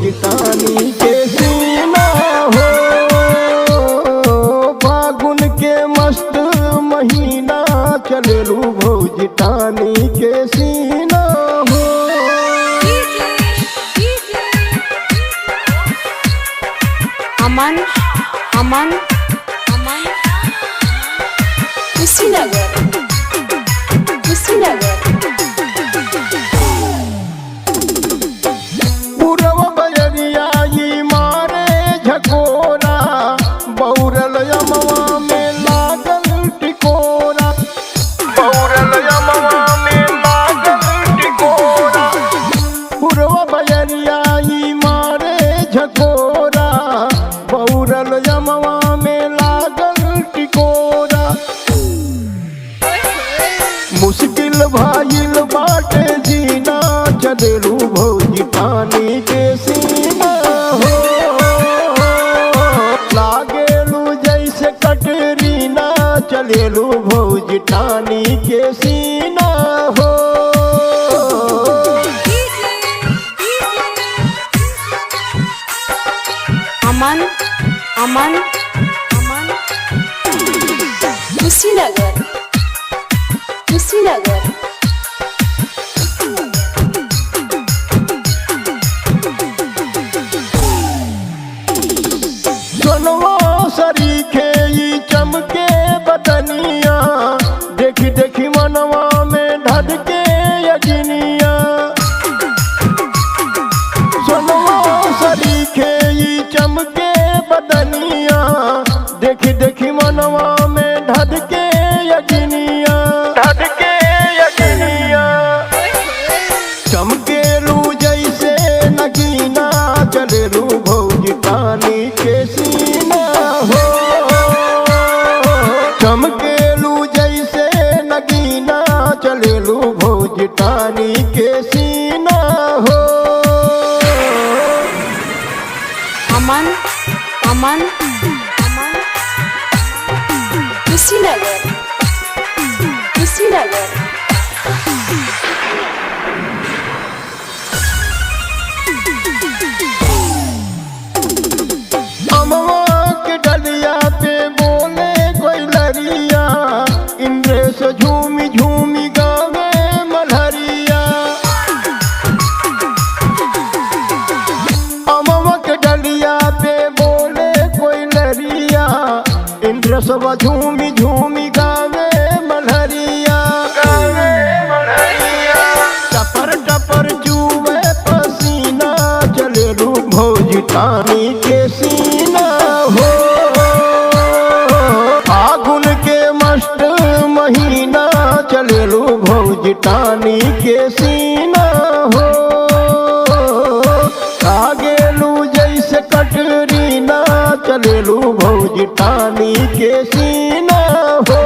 भौजिटानी के सीना हो। फागुन के मस्त महीना चलेलू भौजिटानी के सीना हो। अमन अमन अमन कुशीनगर कुशीनगर। पूरब बजरिया ई मारे झकोरा, बौरल यमवा में लागल टिकोरा, बौरल यमवा में लागल टिकोरा। पूरब बजरिया ई मारे झकोरा, बौरल यमवा में लागल टिकोरा। मुश्किल भाईल बाटे जीना चलेलू भौजिटानी के सीना हो। लागेलू जैसे कटरीना चलेलू भौजिटानी के सीना हो। अमन अमन अमन कुशीनगर कुशीनगर। सोनवा सरीखे ई चमके बदनिया, देखी देखी मनवा में ढलके यगिनिया। सोनवा सरीखे ई चमके बदनिया, देखी देखी मनवा में ढलके यगिनिया, ढलके यगिनिया। चमकेलू जैसे नगीना चलेलू भौजिटानी के सीना हो। चमकेलू जैसे नगीना चलेलू भौजिटानी के सीना हो। अमन अमन अमन कुशीनगर कुशीनगर। अमवा के डलिया पे बोले कोई लरिया, इंद्रेश झूमी झूमी गावे मल्हरिया। अमवा के डलिया पे बोले कोई लरिया, इंद्रेश झूमी झूमी गावे मल्हरिया, गावे मल्हरिया। टपर टपर चूवे पसीना चलेलू भौजिटानी के सीना हो। फागुन के मस्त महीना चलेलू भौजिटानी के सीना हो। लागेलू जैसे कटरीना चलेलू भौजिटानी के सीना हो।